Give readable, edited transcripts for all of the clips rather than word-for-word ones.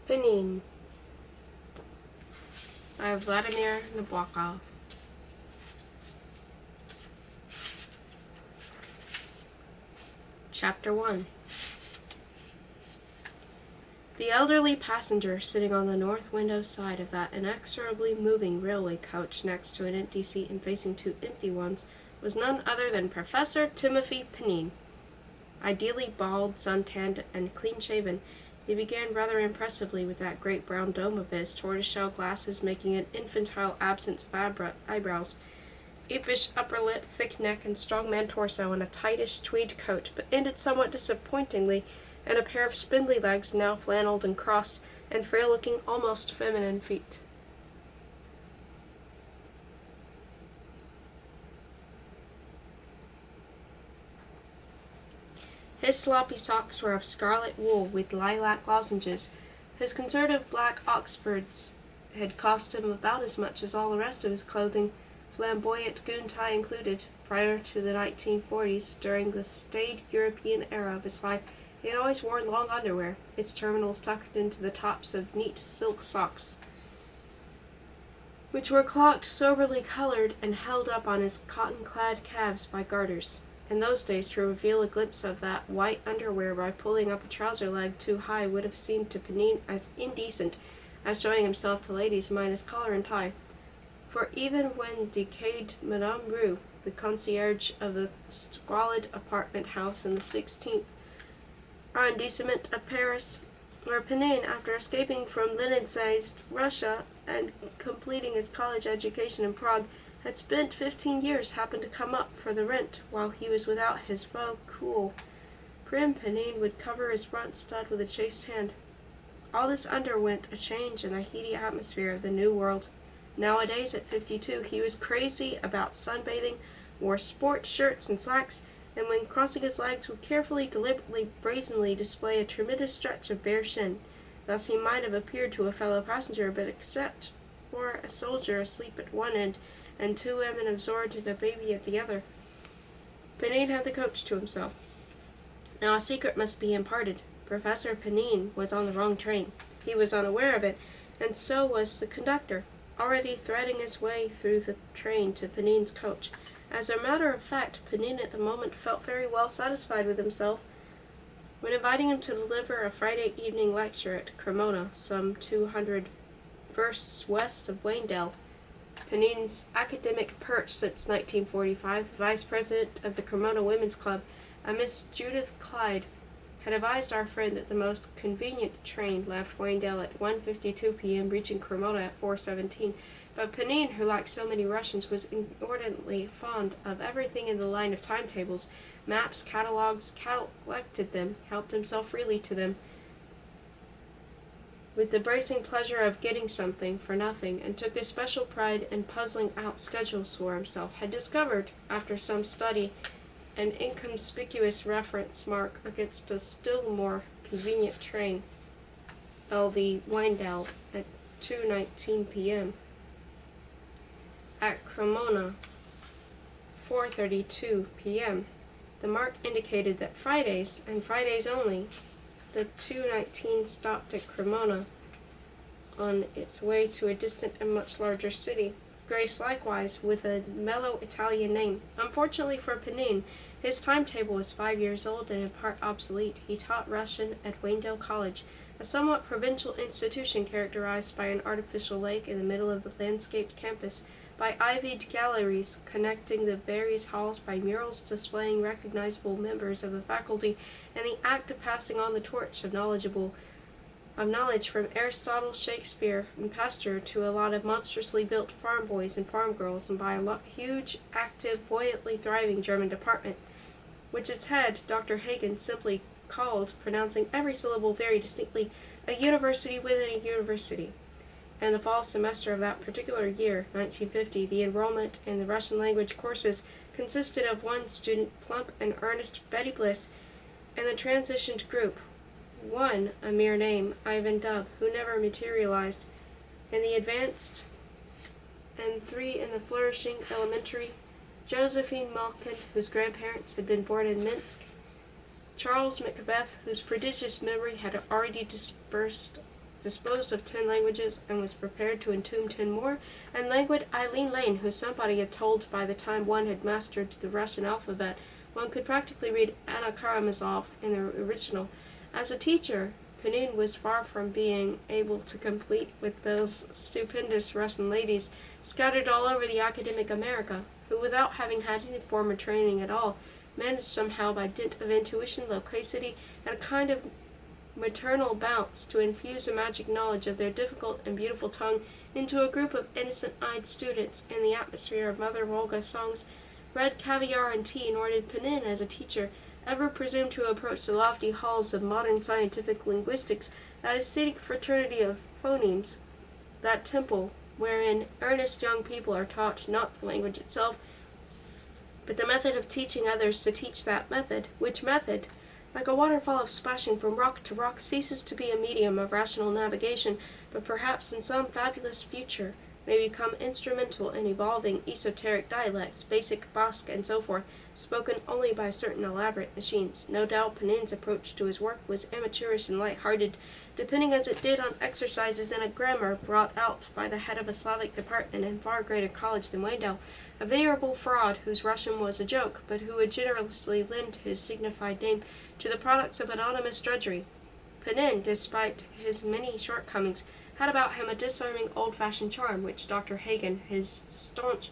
Pnin by Vladimir Nabokov. Chapter 1. The elderly passenger sitting on the north window side of that inexorably moving railway coach next to an empty seat and facing two empty ones was none other than Professor Timothy Pnin. Ideally bald, suntanned, and clean-shaven, he began rather impressively with that great brown dome of his, tortoiseshell glasses making an infantile absence of eyebrows, apish upper lip, thick neck, and strong-man torso, and a tightish tweed coat, but ended somewhat disappointingly in a pair of spindly legs now flannelled and crossed, and frail-looking, almost feminine feet. His sloppy socks were of scarlet wool with lilac lozenges. His conservative black Oxfords had cost him about as much as all the rest of his clothing, flamboyant goon tie included. Prior to the 1940s, during the staid European era of his life, he had always worn long underwear, its terminals tucked into the tops of neat silk socks, which were clocked, soberly colored, and held up on his cotton-clad calves by garters. In those days, to reveal a glimpse of that white underwear by pulling up a trouser leg too high would have seemed to Pnin as indecent as showing himself to ladies minus collar and tie. For even when decayed Madame Rue, the concierge of the squalid apartment house in the 16th arrondissement of Paris, where Pnin, after escaping from Lenin-sized Russia and completing his college education in Prague, had spent 15 years, happened to come up for the rent while he was without his beau cool, prim Pnin would cover his front stud with a chaste hand. All this underwent a change in the heady atmosphere of the New World. Nowadays, at 52, he was crazy about sunbathing, wore sport shirts and slacks, and when crossing his legs would carefully, deliberately, brazenly display a tremendous stretch of bare shin. Thus he might have appeared to a fellow passenger, but except for a soldier asleep at one end and two women absorbed in a baby at the other, Pnin had the coach to himself. Now a secret must be imparted. Professor Pnin was on the wrong train. He was unaware of it, and so was the conductor, already threading his way through the train to Pnin's coach. As a matter of fact, Pnin at the moment felt very well satisfied with himself. When inviting him to deliver a Friday evening lecture at Cremona, some 200 versts west of Wendell, Pnin's academic perch since 1945, vice president of the Cremona Women's Club, a Miss Judith Clyde, had advised our friend that the most convenient train left Wendell at 1:52 p.m., reaching Cremona at 4:17. But Pnin, who like so many Russians, was inordinately fond of everything in the line of timetables, maps, catalogues, collected them, helped himself freely to them, with the bracing pleasure of getting something for nothing, and took especial pride in puzzling out schedules for himself, had discovered, after some study, an inconspicuous reference mark against a still more convenient train, LV Wendell, at 2:19 p.m. At Cremona, 4:32 p.m. The mark indicated that Fridays, and Fridays only, the 2:19 stopped at Cremona on its way to a distant and much larger city, graced likewise with a mellow Italian name. Unfortunately for Pnin, his timetable was 5 years old and in part obsolete. He taught Russian at Wendell College, a somewhat provincial institution characterized by an artificial lake in the middle of the landscaped campus, by ivied galleries connecting the various halls, by murals displaying recognizable members of the faculty, and the act of passing on the torch of knowledge from Aristotle, Shakespeare, and Pasteur to a lot of monstrously built farm boys and farm girls, and by a huge, active, buoyantly thriving German department, which its head, Dr. Hagen, simply called, pronouncing every syllable very distinctly, a university within a university. In the fall semester of that particular year, 1950, the enrollment in the Russian language courses consisted of one student, plump and earnest Betty Bliss, and the transitioned group, one a mere name, Ivan Dubb, who never materialized, in the advanced, and three in the flourishing elementary, Josephine Malkin, whose grandparents had been born in Minsk, Charles Macbeth, whose prodigious memory had already disposed of 10 languages and was prepared to entomb 10 more, and languid Eileen Lane, who somebody had told by the time one had mastered the Russian alphabet, one could practically read Anna Karamazov in the original. As a teacher, Pnin was far from being able to compete with those stupendous Russian ladies scattered all over the academic America, who, without having had any formal training at all, managed somehow by dint of intuition, loquacity, and a kind of maternal bounce to infuse a magic knowledge of their difficult and beautiful tongue into a group of innocent-eyed students in the atmosphere of Mother Volga's songs, read caviar and tea, nor did Pnin, as a teacher, ever presume to approach the lofty halls of modern scientific linguistics, that ascetic fraternity of phonemes, that temple wherein earnest young people are taught not the language itself, but the method of teaching others to teach that method, which method, like a waterfall of splashing from rock to rock, ceases to be a medium of rational navigation, but perhaps in some fabulous future may become instrumental in evolving esoteric dialects, basic Basque, and so forth, spoken only by certain elaborate machines. No doubt Pnin's approach to his work was amateurish and light-hearted, depending as it did on exercises in a grammar brought out by the head of a Slavic department in far greater college than Wendell, a venerable fraud whose Russian was a joke, but who would generously lend his dignified name to the products of anonymous drudgery. Pnin, despite his many shortcomings, had about him a disarming old-fashioned charm, which Dr. Hagen, his staunch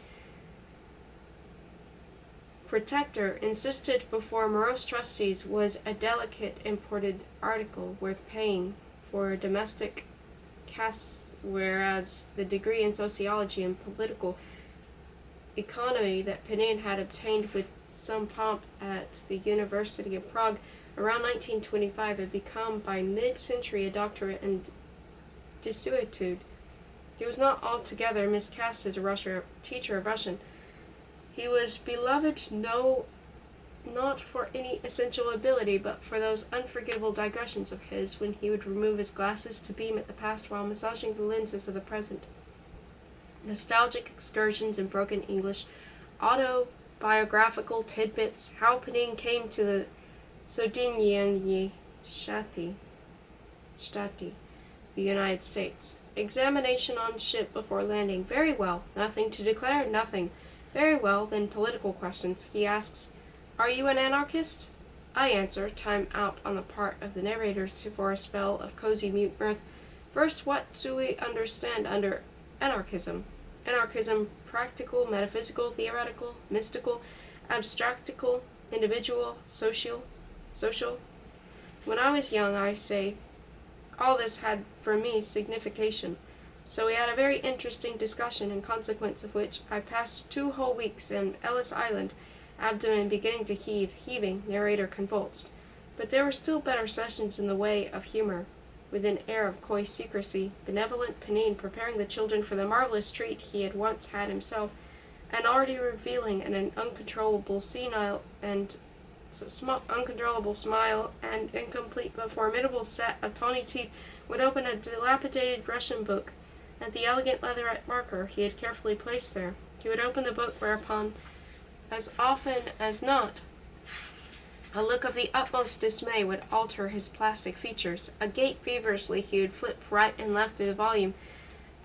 protector, insisted before morose trustees was a delicate imported article worth paying for domestic casts, whereas the degree in sociology and political economy that Pnin had obtained with some pomp at the University of Prague around 1925 had become by mid-century a doctorate in desuetude. He was not altogether miscast as a teacher of Russian. He was beloved not for any essential ability, but for those unforgettable digressions of his when he would remove his glasses to beam at the past while massaging the lenses of the present. Nostalgic excursions in broken English, autobiographical tidbits, how Pnin came to the Sodinianye Shati, the United States. Examination on ship before landing. Very well. Nothing to declare? Nothing. Very well, then political questions. He asks, "Are you an anarchist?" I answer, time out on the part of the narrator for a spell of cozy mute mirth. First, what do we understand under anarchism? Anarchism, practical, metaphysical, theoretical, mystical, abstractical, individual, social. When I was young, I say, all this had for me signification. So we had a very interesting discussion, in consequence of which I passed 2 whole weeks in Ellis Island, abdomen beginning to heaving, narrator convulsed. But there were still better sessions in the way of humor, with an air of coy secrecy, benevolent Pnin preparing the children for the marvelous treat he had once had himself, and already revealing an uncontrollable smile and incomplete but formidable set of tawny teeth, would open a dilapidated Russian book and the elegant leatherette marker he had carefully placed there. He would open the book, whereupon, as often as not, a look of the utmost dismay would alter his plastic features. Agape feverishly he would flip right and left through the volume,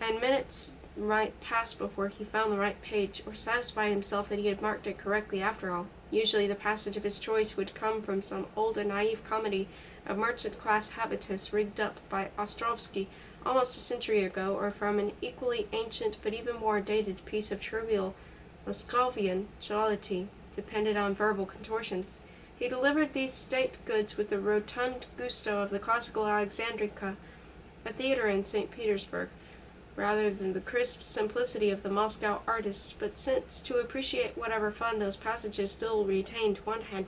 and minutes might pass before he found the right page, or satisfied himself that he had marked it correctly after all. Usually the passage of his choice would come from some old and naive comedy of merchant-class habitus rigged up by Ostrovsky almost a century ago, or from an equally ancient but even more dated piece of trivial Moscovian jollity, dependent on verbal contortions. He delivered these state goods with the rotund gusto of the classical Alexandrinka, a theater in St. Petersburg, rather than the crisp simplicity of the Moscow artists, but since, to appreciate whatever fun those passages still retained, one had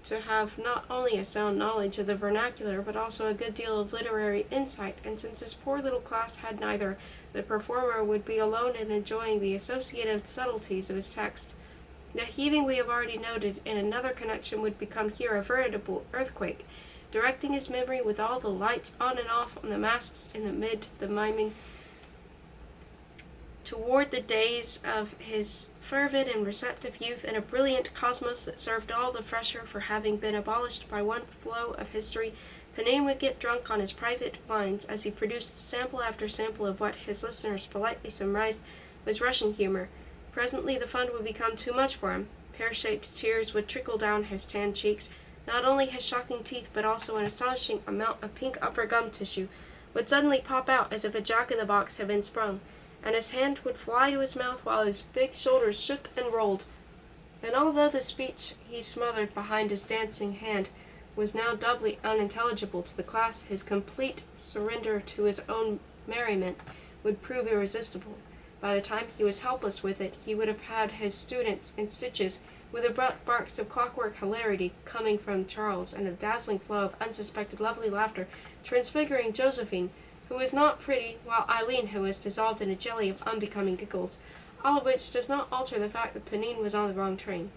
to have not only a sound knowledge of the vernacular, but also a good deal of literary insight, and since his poor little class had neither, the performer would be alone in enjoying the associative subtleties of his text. The heaving we have already noted in another connection would become here a veritable earthquake, directing his memory with all the lights on and off on the masts in the miming toward the days of his fervid and receptive youth in a brilliant cosmos that served all the fresher for having been abolished by one flow of history Pnin would get drunk on his private wines as he produced sample after sample of what his listeners politely surmised was Russian humor. Presently the fun would become too much for him. Pear-shaped tears would trickle down his tanned cheeks. Not only his shocking teeth, but also an astonishing amount of pink upper gum tissue would suddenly pop out as if a jack-in-the-box had been sprung, and his hand would fly to his mouth while his big shoulders shook and rolled. And although the speech he smothered behind his dancing hand was now doubly unintelligible to the class, his complete surrender to his own merriment would prove irresistible. By the time he was helpless with it, he would have had his students in stitches, with abrupt barks of clockwork hilarity coming from Charles, and a dazzling flow of unsuspected lovely laughter transfiguring Josephine, who was not pretty, while Eileen, who was dissolved in a jelly of unbecoming giggles, all of which does not alter the fact that Pnin was on the wrong train.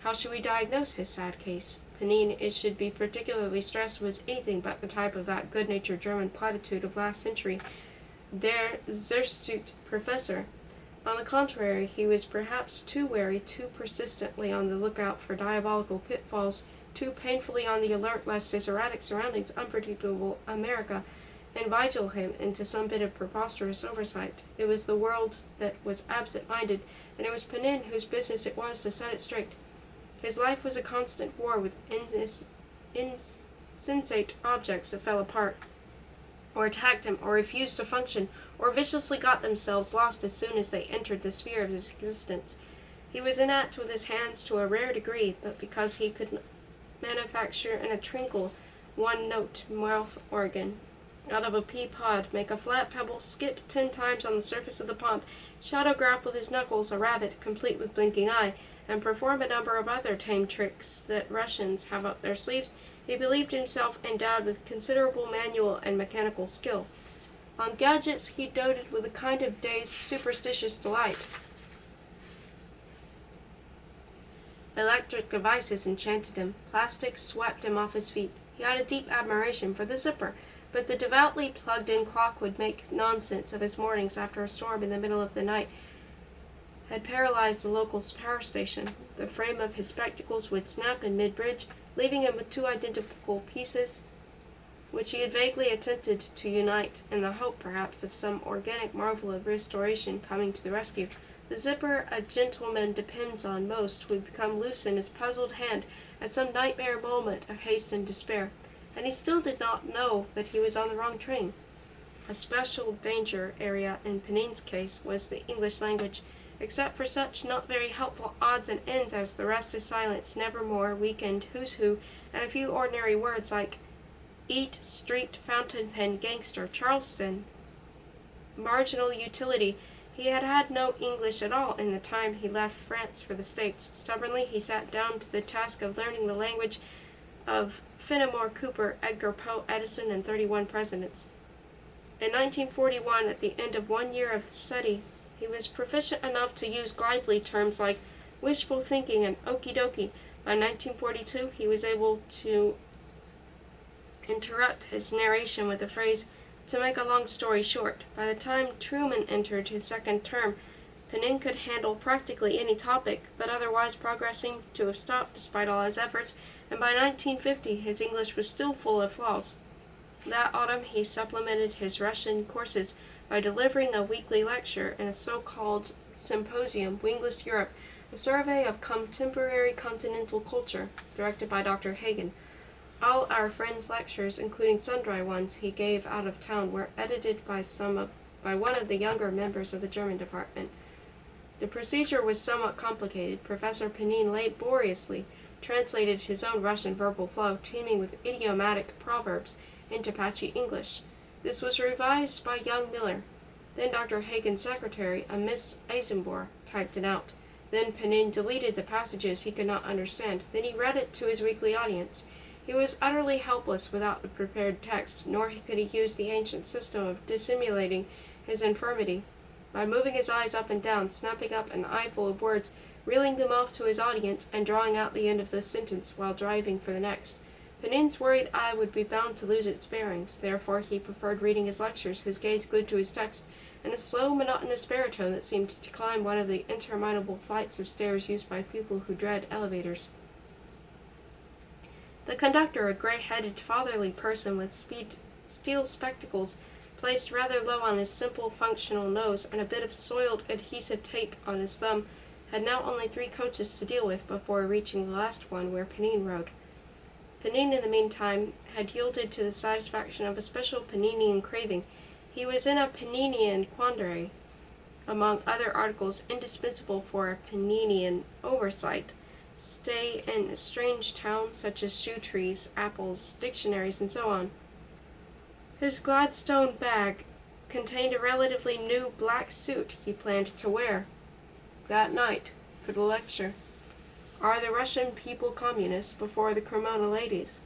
How should we diagnose his sad case? Pnin, it should be particularly stressed, was anything but the type of that good-natured German platitude of last century, der Zerstut Professor. On the contrary, he was perhaps too wary, too persistently on the lookout for diabolical pitfalls, too painfully on the alert lest his erratic surroundings, unpredictable America, inveigle him into some bit of preposterous oversight. It was the world that was absent-minded, and it was Pnin whose business it was to set it straight. His life was a constant war with insensate objects that fell apart, or attacked him, or refused to function, or viciously got themselves lost as soon as they entered the sphere of his existence. He was inept with his hands to a rare degree, but because he could manufacture in a twinkle one-note mouth organ out of a pea-pod, make a flat pebble skip 10 times on the surface of the pond, shadow-graph with his knuckles a rabbit complete with blinking eye, and perform a number of other tame tricks that Russians have up their sleeves, he believed himself endowed with considerable manual and mechanical skill. On gadgets he doted with a kind of dazed, superstitious delight. Electric devices enchanted him. Plastics swept him off his feet. He had a deep admiration for the zipper, but the devoutly plugged-in clock would make nonsense of his mornings after a storm in the middle of the night had paralyzed the local power station. The frame of his spectacles would snap in mid-bridge, leaving him with 2 identical pieces, which he had vaguely attempted to unite, in the hope, perhaps, of some organic marvel of restoration coming to the rescue. The zipper a gentleman depends on most would become loose in his puzzled hand at some nightmare moment of haste and despair, and he still did not know that he was on the wrong train. A special danger area in Pnin's case was the English language. Except for such not very helpful odds and ends as the rest is silence, nevermore, weekend, who's who, and a few ordinary words like eat, street, fountain pen, gangster, Charleston, marginal utility. He had had no English at all in the time he left France for the States. Stubbornly he sat down to the task of learning the language of Fenimore Cooper, Edgar Poe, Edison, and 31 presidents. In 1941, at the end of 1 year of study, he was proficient enough to use glibly terms like wishful thinking and okie dokie. By 1942, he was able to interrupt his narration with the phrase, to make a long story short. By the time Truman entered his second term, Pnin could handle practically any topic, but otherwise progressing to a stop despite all his efforts, and by 1950 his English was still full of flaws. That autumn he supplemented his Russian courses by delivering a weekly lecture in a so-called symposium, Wingless Europe, a survey of contemporary continental culture, directed by Dr. Hagen. All our friend's lectures, including sundry ones he gave out of town, were edited by one of the younger members of the German department. The procedure was somewhat complicated. Professor Pnin laboriously translated his own Russian verbal flow, teeming with idiomatic proverbs, into patchy English. This was revised by young Miller. Then Dr. Hagen's secretary, a Miss Eisenbohr, typed it out. Then Pnin deleted the passages he could not understand. Then he read it to his weekly audience. He was utterly helpless without the prepared text, nor could he use the ancient system of dissimulating his infirmity by moving his eyes up and down, snapping up an eyeful of words, reeling them off to his audience, and drawing out the end of the sentence while driving for the next. Pnin's worried eye would be bound to lose its bearings. Therefore he preferred reading his lectures, his gaze glued to his text, in a slow, monotonous baritone that seemed to climb one of the interminable flights of stairs used by people who dread elevators. The conductor, a gray-headed, fatherly person with steel spectacles placed rather low on his simple, functional nose and a bit of soiled adhesive tape on his thumb, had now only 3 coaches to deal with before reaching the last one where Pnin rode. Pnin, in the meantime, had yielded to the satisfaction of a special Pninian craving. He was in a Pninian quandary, among other articles indispensable for a Pninian oversight. Stay in strange towns such as shoe trees, apples, dictionaries, and so on. His Gladstone bag contained a relatively new black suit he planned to wear that night for the lecture. Are the Russian people communists before the Cremona ladies?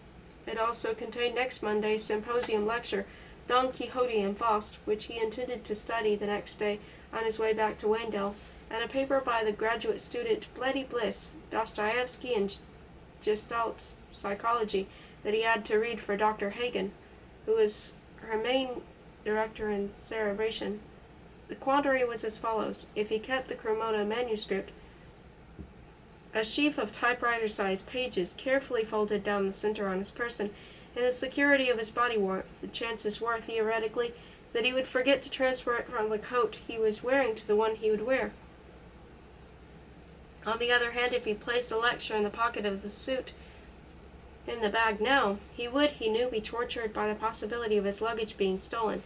It also contained next Monday's symposium lecture, Don Quixote and Faust, which he intended to study the next day on his way back to Wendell, and a paper by the graduate student Bloody Bliss, Dostoevsky and Gestalt Psychology, that he had to read for Dr. Hagen, who was her main director in cerebration. The quandary was as follows. If he kept the Cremona manuscript, a sheaf of typewriter-sized pages carefully folded down the center on his person, in the security of his body warmth, the chances were, theoretically, that he would forget to transfer it from the coat he was wearing to the one he would wear. On the other hand, if he placed the lecture in the pocket of the suit in the bag now, he would, he knew, be tortured by the possibility of his luggage being stolen.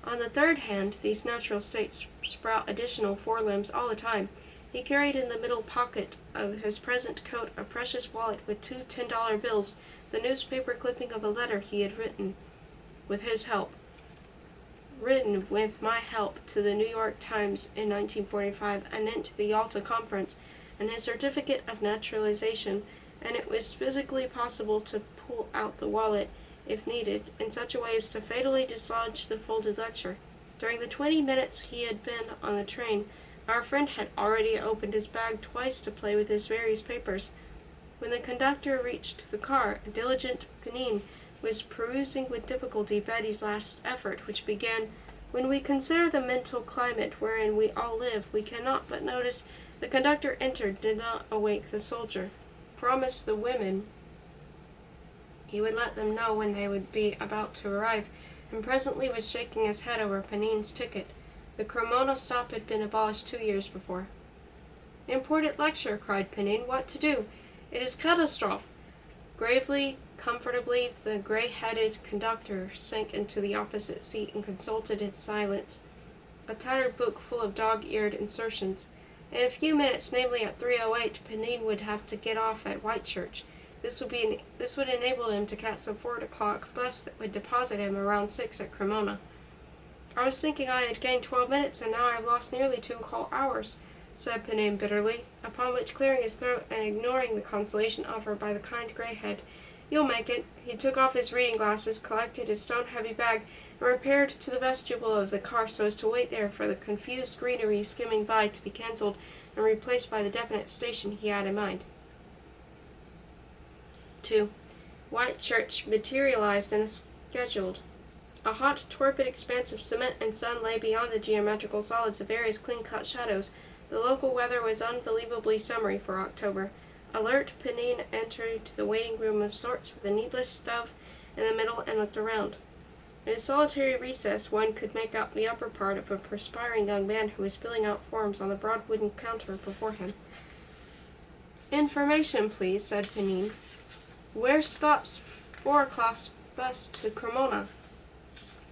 On the third hand, these natural states sprout additional forelimbs all the time. He carried in the middle pocket of his present coat a precious wallet with 2 $10 bills, the newspaper clipping of a letter he had written with my help to the New York Times in 1945 anent the Yalta Conference, and his certificate of naturalization, and it was physically possible to pull out the wallet, if needed, in such a way as to fatally dislodge the folded lecture. During the 20 minutes he had been on the train, our friend had already opened his bag twice to play with his various papers. When the conductor reached the car, a diligent Pnin was perusing with difficulty Betty's last effort, which began, "When we consider the mental climate wherein we all live, we cannot but notice the conductor entered, did not awake the soldier, promised the women he would let them know when they would be about to arrive, and presently was shaking his head over Pnin's ticket. The Cremona stop had been abolished 2 years before. Important lecture, cried Pnin. What to do? It is catastrophe. Gravely, comfortably, the gray-headed conductor sank into the opposite seat and consulted in silence a tattered book full of dog-eared insertions. In a few minutes, namely at 3:08, Pnin would have to get off at Whitechurch. This would enable him to catch the 4 o'clock bus that would deposit him around 6 at Cremona. I was thinking I had gained 12 minutes, and now I have lost nearly 2 whole hours, said Pnin bitterly, upon which, clearing his throat and ignoring the consolation offered by the kind grey-head, "You'll make it." He took off his reading glasses, collected his stone-heavy bag, and repaired to the vestibule of the car so as to wait there for the confused greenery skimming by to be cancelled and replaced by the definite station he had in mind. 2. Whitechurch materialized in a scheduled. A hot, torpid expanse of cement and sun lay beyond the geometrical solids of various clean-cut shadows. The local weather was unbelievably summery for October. Alert, Pnin entered the waiting room of sorts with a needless stove in the middle and looked around. In a solitary recess, one could make out the upper part of a perspiring young man who was filling out forms on the broad wooden counter before him. "Information, please," said Pnin. "Where stops 4 o'clock bus to Cremona?"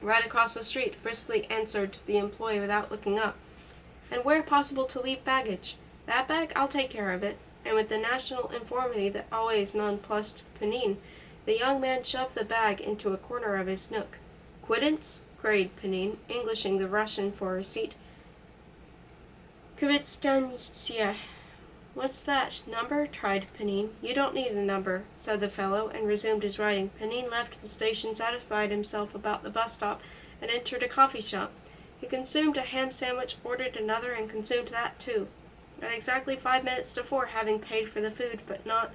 "Right across the street," briskly answered the employee without looking up. "And where possible to leave baggage?" "That bag? I'll take care of it." And with the national informity that always nonplussed Pnin, the young man shoved the bag into a corner of his nook. "Quittance?" queried Pnin, Englishing the Russian for receipt. "Kvitstanitsia." "What's that? Number?" tried Pnin. "You don't need a number," said the fellow, and resumed his writing. Pnin left the station, satisfied himself about the bus stop, and entered a coffee shop. He consumed a ham sandwich, ordered another, and consumed that too. At exactly 5 minutes to 4, having paid for the food, but not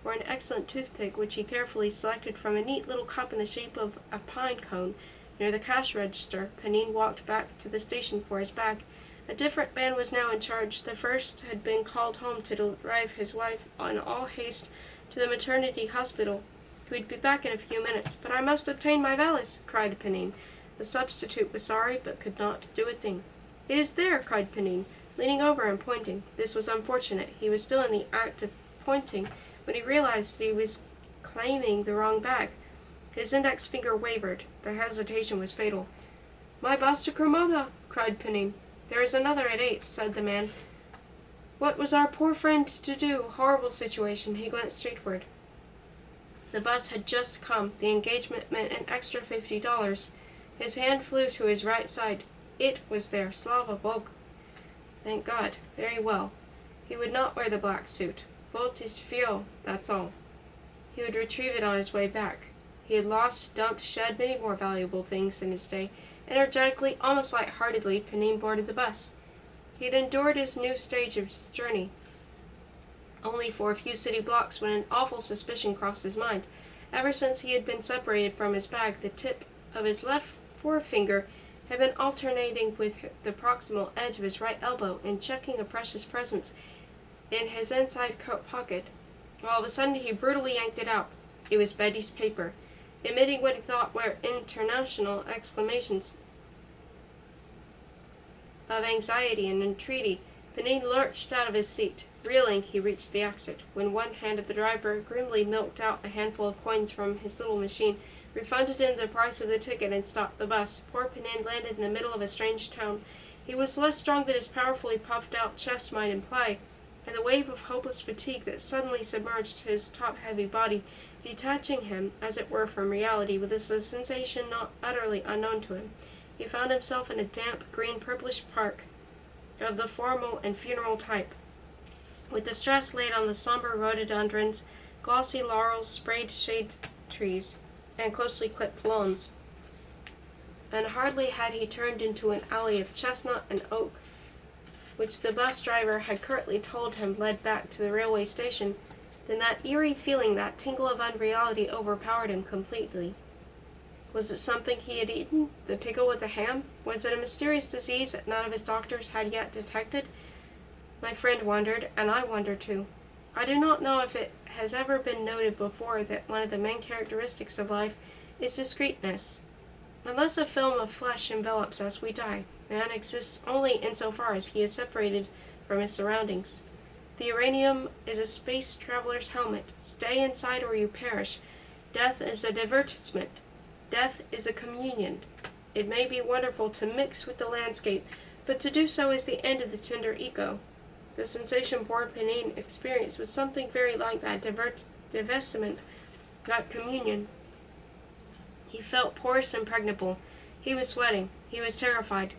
for an excellent toothpick which he carefully selected from a neat little cup in the shape of a pine cone near the cash register, Pnin walked back to the station for his bag. A different man was now in charge. The first had been called home to drive his wife in all haste to the maternity hospital. He would be back in a few minutes. But I must obtain my valise, cried Pnin. The substitute was sorry, but could not do a thing. It is there, cried Pnin, leaning over and pointing. This was unfortunate. He was still in the act of pointing when he realized that he was claiming the wrong bag. His index finger wavered. The hesitation was fatal. My bus to Cremona, cried Pnin. There is another at 8, said the man. What was our poor friend to do? Horrible situation. He glanced streetward. The bus had just come. The engagement meant an extra $50. His hand flew to his right side. It was there. Slava Bog. Thank God. Very well. He would not wear the black suit. Volt is fio, that's all. He would retrieve it on his way back. He had lost, dumped, shed many more valuable things in his day. Energetically, almost light-heartedly, Pnin boarded the bus. He had endured his new stage of his journey only for a few city blocks when an awful suspicion crossed his mind. Ever since he had been separated from his bag, the tip of his left forefinger had been alternating with the proximal edge of his right elbow in checking a precious presence in his inside coat pocket. All of a sudden he brutally yanked it out. It was Betty's paper. Emitting what he thought were international exclamations of anxiety and entreaty, Pnin lurched out of his seat. Reeling, he reached the exit, when one-handed the driver grimly milked out a handful of coins from his little machine, refunded him the price of the ticket, and stopped the bus. Poor Pnin landed in the middle of a strange town. He was less strong than his powerfully puffed-out chest might imply, and the wave of hopeless fatigue that suddenly submerged his top-heavy body, detaching him, as it were, from reality, with a sensation not utterly unknown to him. He found himself in a damp, green, purplish park of the formal and funeral type, with the stress laid on the somber rhododendrons, glossy laurels, sprayed shade trees, and closely clipped lawns. And hardly had he turned into an alley of chestnut and oak, which the bus driver had curtly told him led back to the railway station, than that eerie feeling, that tingle of unreality, overpowered him completely. Was it something he had eaten? The pickle with the ham? Was it a mysterious disease that none of his doctors had yet detected? My friend wondered, and I wonder too. I do not know if it has ever been noted before that one of the main characteristics of life is discreteness. Unless a film of flesh envelops us, we die. Man exists only insofar as he is separated from his surroundings. The uranium is a space traveler's helmet. Stay inside or you perish. Death is a divertisement. Death is a communion. It may be wonderful to mix with the landscape, but to do so is the end of the tender ego. The sensation poor Pnin experienced was something very like that divestment, that communion. He felt porous and impregnable. He was sweating. He was terrified.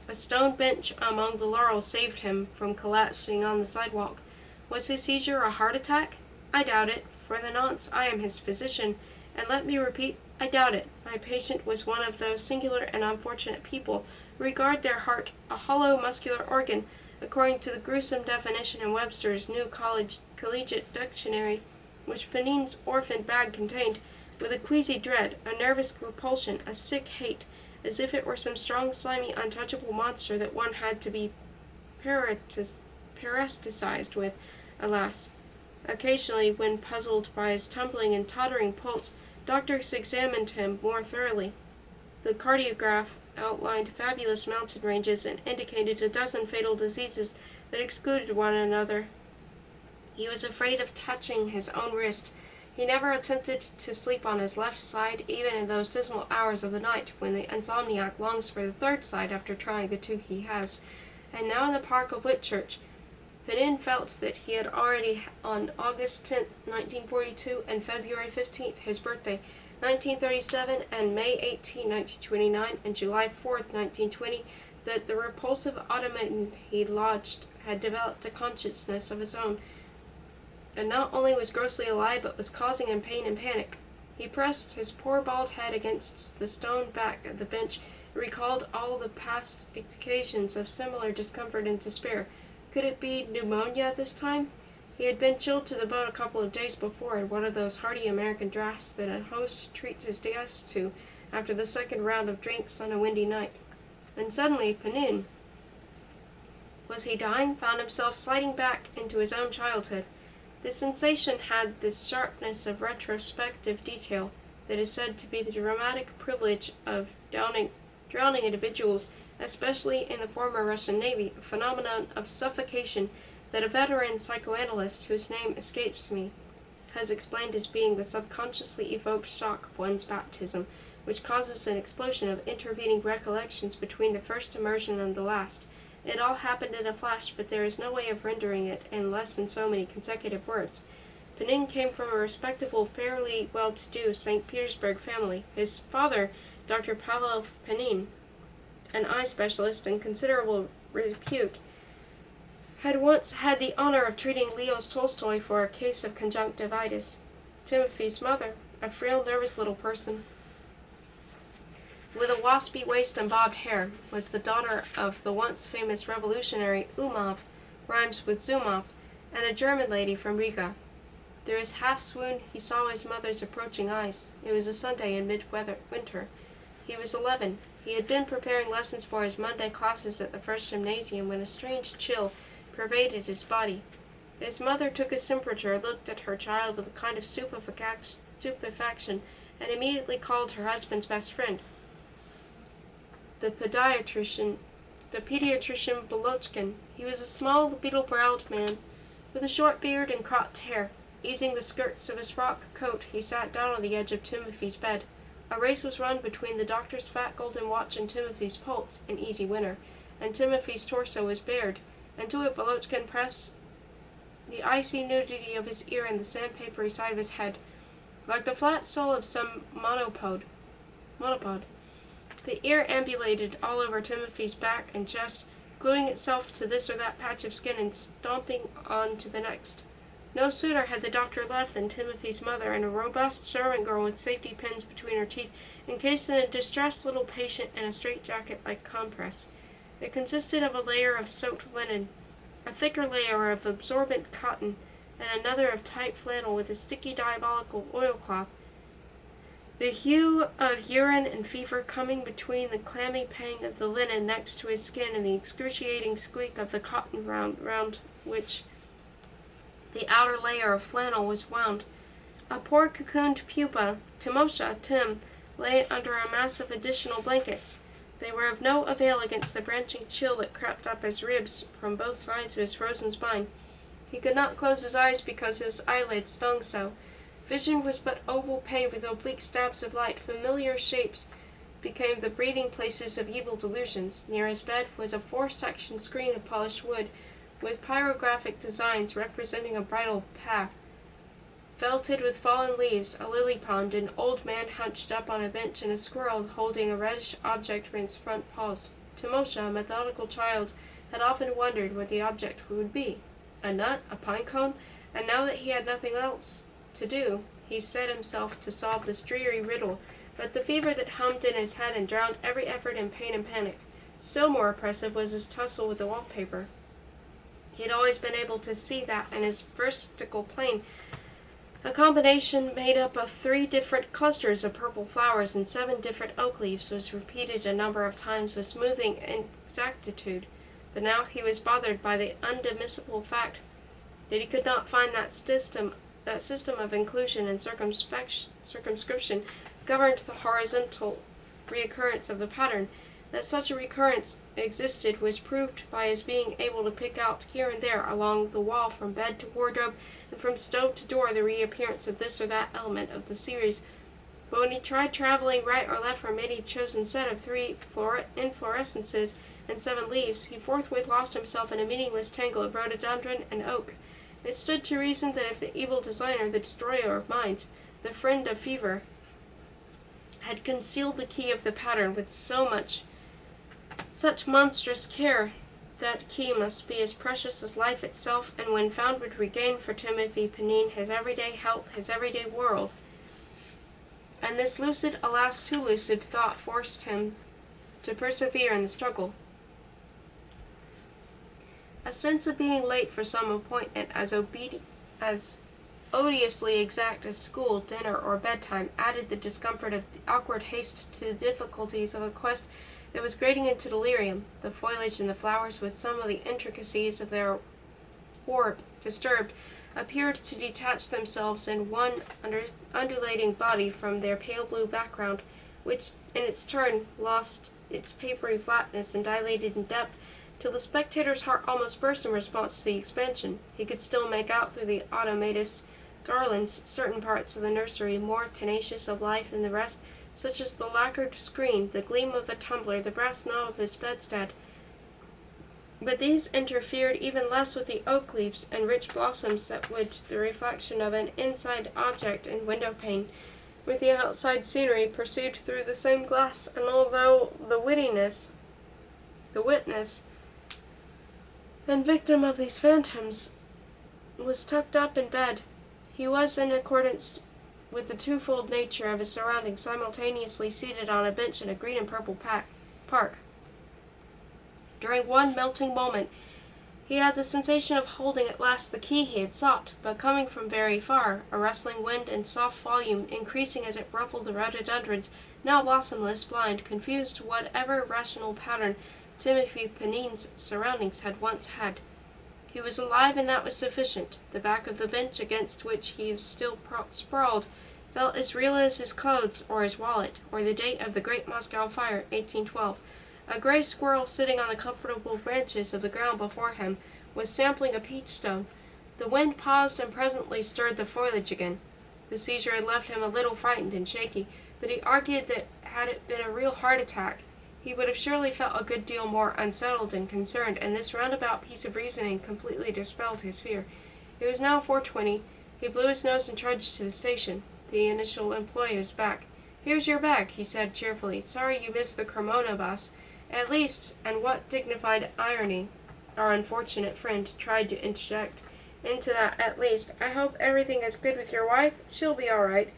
A stone bench among the laurels saved him from collapsing on the sidewalk. Was his seizure a heart attack? I doubt it. For the nonce, I am his physician, and let me repeat, I doubt it. My patient was one of those singular and unfortunate people who regard their heart a hollow muscular organ, according to the gruesome definition in Webster's New Collegiate Dictionary, which Pnin's orphan bag contained, with a queasy dread, a nervous repulsion, a sick hate, as if it were some strong, slimy, untouchable monster that one had to be parasticized with, alas. Occasionally, when puzzled by his tumbling and tottering pulse, doctors examined him more thoroughly. The cardiograph outlined fabulous mountain ranges and indicated a dozen fatal diseases that excluded one another. He was afraid of touching his own wrist. He never attempted to sleep on his left side, even in those dismal hours of the night when the insomniac longs for the third side after trying the two he has. And now in the park of Whitchurch, Pnin felt that he had already, on August 10th, 1942, and February 15th, his birthday, 1937, and May 18, 1929, and July 4th, 1920, that the repulsive automaton he lodged had developed a consciousness of his own, and not only was grossly alive, but was causing him pain and panic. He pressed his poor bald head against the stone back of the bench, and recalled all the past occasions of similar discomfort and despair. Could it be pneumonia this time? He had been chilled to the bone a couple of days before in one of those hearty American draughts that a host treats his guests to after the second round of drinks on a windy night. And suddenly, Pnin, was he dying, found himself sliding back into his own childhood. The sensation had the sharpness of retrospective detail that is said to be the dramatic privilege of drowning individuals, especially in the former Russian Navy, a phenomenon of suffocation that a veteran psychoanalyst, whose name escapes me, has explained as being the subconsciously evoked shock of one's baptism, which causes an explosion of intervening recollections between the first immersion and the last. It all happened in a flash, but there is no way of rendering it in less than so many consecutive words. Pnin came from a respectable, fairly well-to-do St. Petersburg family. His father, Dr. Pavel Pnin, an eye specialist in considerable repute, had once had the honor of treating Leos Tolstoy for a case of conjunctivitis. Timothy's mother, a frail, nervous little person with a waspy waist and bobbed hair, was the daughter of the once famous revolutionary Umov, rhymes with Zumov, and a German lady from Riga. Through his half-swoon he saw his mother's approaching eyes. It was a Sunday in winter. He was 11. He had been preparing lessons for his Monday classes at the first gymnasium when a strange chill pervaded his body. His mother took his temperature, looked at her child with a kind of stupefaction, and immediately called her husband's best friend, the pediatrician Bolochkin. He was a small, beetle-browed man, with a short beard and cropped hair. Easing the skirts of his frock coat, he sat down on the edge of Timothy's bed. A race was run between the doctor's fat golden watch and Timothy's pulse, an easy winner, and Timothy's torso was bared, and to it Bolochkin pressed the icy nudity of his ear and the sandpapery side of his head, like the flat sole of some monopod. The ear ambulated all over Timothy's back and chest, gluing itself to this or that patch of skin and stomping on to the next. No sooner had the doctor left than Timothy's mother and a robust servant girl with safety pins between her teeth encased the distressed little patient in a straitjacket like compress. It consisted of a layer of soaked linen, a thicker layer of absorbent cotton, and another of tight flannel with a sticky diabolical oilcloth. The hue of urine and fever coming between the clammy pang of the linen next to his skin and the excruciating squeak of the cotton round which the outer layer of flannel was wound. A poor cocooned pupa, Tim, lay under a mass of additional blankets. They were of no avail against the branching chill that crept up his ribs from both sides of his frozen spine. He could not close his eyes because his eyelids stung so. Vision was but oval pane with oblique stabs of light. Familiar shapes became the breeding places of evil delusions. Near his bed was a 4-section screen of polished wood, with pyrographic designs representing a bridle path, felted with fallen leaves, a lily pond, an old man hunched up on a bench, and a squirrel holding a reddish object for its front paws. Timosha, a methodical child, had often wondered what the object would be. A nut? A pine cone? And now that he had nothing else to do, he set himself to solve this dreary riddle, but the fever that hummed in his head and drowned every effort in pain and panic. Still more oppressive was his tussle with the wallpaper. He had always been able to see that, and his vertical plane, a combination made up of 3 different clusters of purple flowers and 7 different oak leaves, was repeated a number of times with smoothing exactitude. But now he was bothered by the undismissible fact that he could not find that system of inclusion and circumscription governed the horizontal reoccurrence of the pattern. That such a recurrence existed was proved by his being able to pick out here and there along the wall from bed to wardrobe and from stove to door the reappearance of this or that element of the series. But when he tried traveling right or left from any chosen set of 3 inflorescences and 7 leaves, he forthwith lost himself in a meaningless tangle of rhododendron and oak. It stood to reason that if the evil designer, the destroyer of minds, the friend of fever, had concealed the key of the pattern with such monstrous care, that key must be as precious as life itself, and when found would regain for Timothy Pnin his everyday health, his everyday world. And this lucid, alas too lucid, thought forced him to persevere in the struggle. A sense of being late for some appointment as odiously exact as school, dinner, or bedtime added the discomfort of awkward haste to the difficulties of a quest that was grating into delirium. The foliage and the flowers, with some of the intricacies of their orb disturbed, appeared to detach themselves in one undulating body from their pale blue background, which in its turn lost its papery flatness and dilated in depth, till the spectator's heart almost burst in response to the expansion. He could still make out through the automatus garlands certain parts of the nursery more tenacious of life than the rest, such as the lacquered screen, the gleam of a tumbler, the brass knob of his bedstead. But these interfered even less with the oak leaves and rich blossoms that would the reflection of an inside object in window pane, with the outside scenery perceived through the same glass, and although the witness and victim of these phantoms was tucked up in bed, he was, in accordance with the twofold nature of his surroundings, simultaneously seated on a bench in a green and purple park. During one melting moment, he had the sensation of holding at last the key he had sought, but coming from very far, a rustling wind and soft volume increasing as it ruffled the rhododendrons, now blossomless, blind, confused to whatever rational pattern Timothy Pnin's surroundings had once had. He was alive, and that was sufficient. The back of the bench against which he was still sprawled felt as real as his clothes, or his wallet, or the date of the great Moscow fire, 1812. A gray squirrel sitting on the comfortable branches of the ground before him was sampling a peach stone. The wind paused and presently stirred the foliage again. The seizure had left him a little frightened and shaky, but he argued that had it been a real heart attack, he would have surely felt a good deal more unsettled and concerned, and this roundabout piece of reasoning completely dispelled his fear. It was now 4:20. He blew his nose and trudged to the station. The initial employee was back. "Here's your bag," he said cheerfully. "Sorry you missed the Cremona bus. At least," and what dignified irony our unfortunate friend tried to interject into that "at least," "I hope everything is good with your wife? She'll be all right.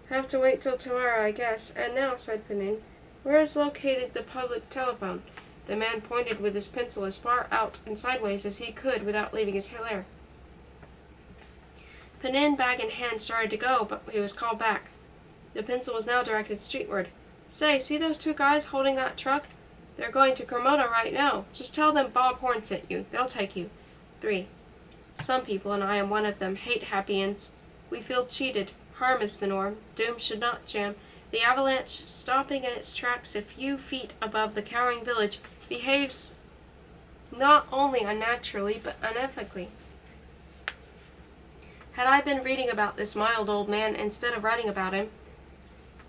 Have to wait till tomorrow, I guess. And now," said Pnin, "where is located the public telephone?" The man pointed with his pencil as far out and sideways as he could without leaving his hair. Pnin, bag in hand, started to go, but he was called back. The pencil was now directed streetward. "Say, see those two guys holding that truck? They're going to Cremona right now. Just tell them Bob Horn sent you. They'll take you." 3. Some people, and I am one of them, hate happy ends. We feel cheated. Harm is the norm. Doom should not jam. The avalanche, stopping in its tracks a few feet above the cowering village, behaves not only unnaturally, but unethically. Had I been reading about this mild old man instead of writing about him,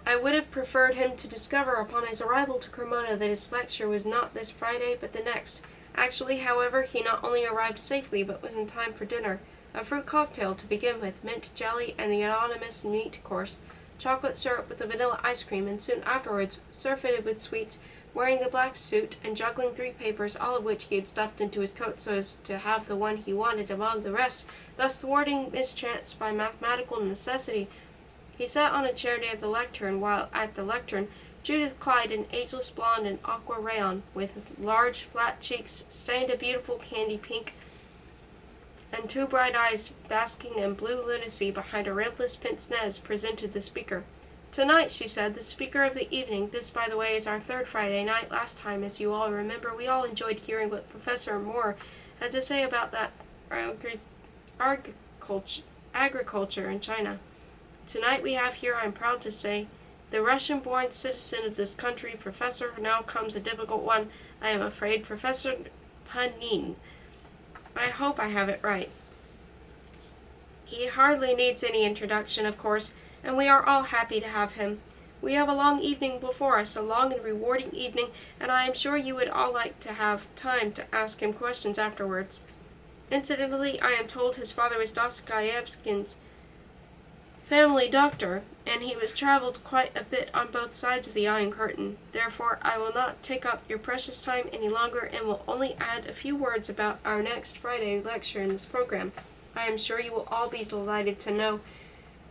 I would have preferred him to discover upon his arrival to Cremona that his lecture was not this Friday, but the next. Actually, however, he not only arrived safely, but was in time for dinner. A fruit cocktail to begin with, mint jelly, and the anonymous meat course, chocolate syrup with the vanilla ice cream, and soon afterwards, surfeited with sweets, wearing the black suit, and juggling 3 papers, all of which he had stuffed into his coat so as to have the one he wanted among the rest, thus thwarting mischance by mathematical necessity. He sat on a chair near the lectern, while at the lectern Judith Clyde, an ageless blonde in aqua rayon, with large flat cheeks stained a beautiful candy pink, and 2 bright eyes basking in blue lunacy behind a rimless pince-nez, presented the speaker. "Tonight," she said, "the speaker of the evening. This, by the way, is our 3rd Friday night. Last time, as you all remember, we all enjoyed hearing what Professor Moore had to say about that agriculture in China. Tonight we have here, I am proud to say, the Russian-born citizen of this country, Professor, now comes a difficult one, I am afraid, Professor Pnin. I hope I have it right. He hardly needs any introduction, of course, and we are all happy to have him. We have a long evening before us, a long and rewarding evening, and I am sure you would all like to have time to ask him questions afterwards. Incidentally, I am told his father was Dostoyevsky's family doctor, and he was traveled quite a bit on both sides of the Iron Curtain. Therefore, I will not take up your precious time any longer, and will only add a few words about our next Friday lecture in this program. I am sure you will all be delighted to know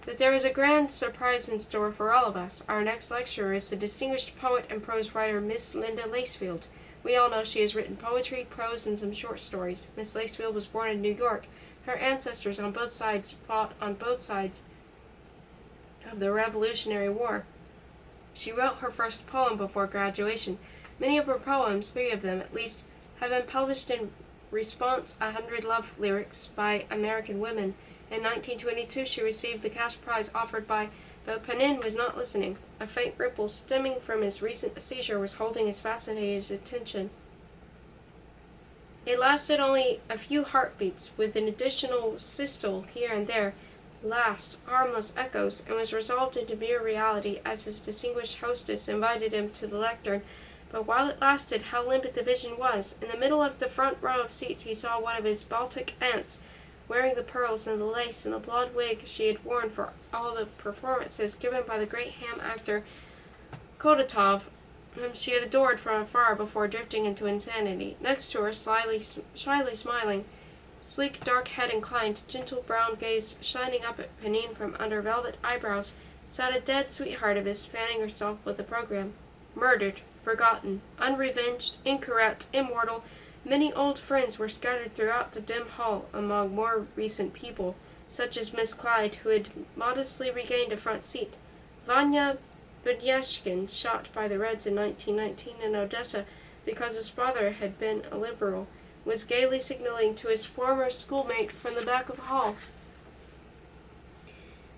that there is a grand surprise in store for all of us. Our next lecturer is the distinguished poet and prose writer Miss Linda Lacefield. We all know she has written poetry, prose, and some short stories. Miss Lacefield was born in New York. Her ancestors on both sides fought on both sides of the Revolutionary War. She wrote her first poem before graduation. Many of her poems, 3 of them at least, have been published in Response 100 Love Lyrics by American Women, In 1922, she received the cash prize offered by, but Pnin was not listening. A faint ripple stemming from his recent seizure was holding his fascinated attention. It lasted only a few heartbeats, with an additional systole here and there, last, harmless echoes, and was resolved into mere reality as his distinguished hostess invited him to the lectern. But while it lasted, how limpid the vision was! In the middle of the front row of seats he saw one of his Baltic aunts, wearing the pearls and the lace and the blonde wig she had worn for all the performances given by the great ham actor Kodatov, whom she had adored from afar before drifting into insanity. Next to her, shyly smiling, sleek dark head inclined, gentle brown gaze shining up at Pnin from under velvet eyebrows, sat a dead sweetheart of his, fanning herself with the program. Murdered, forgotten, unrevenged, incorrupt, immortal, many old friends were scattered throughout the dim hall among more recent people, such as Miss Clyde, who had modestly regained a front seat, Vanya Budyashkin, shot by the Reds in 1919 in Odessa because his father had been a liberal, was gaily signaling to his former schoolmate from the back of the hall.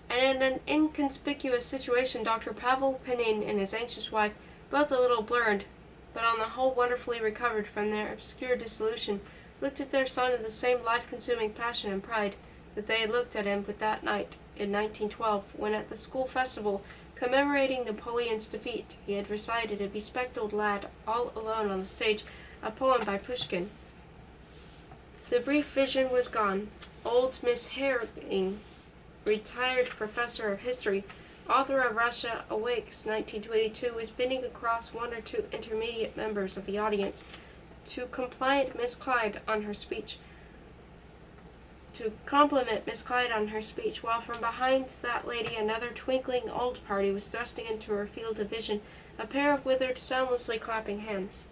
And in an inconspicuous situation, Dr. Pavel Pnin and his anxious wife, both a little blurred, but on the whole wonderfully recovered from their obscure dissolution, looked at their son in the same life-consuming passion and pride that they had looked at him with that night in 1912, when at the school festival, commemorating Napoleon's defeat, he had recited a bespectacled lad all alone on the stage a poem by Pushkin. The brief vision was gone. Old Miss Herring, retired professor of history, author of Russia Awakes 1922, was bending across one or two intermediate members of the audience to compliment Miss Clyde on her speech, while from behind that lady another twinkling old party was thrusting into her field of vision, a pair of withered, soundlessly clapping hands.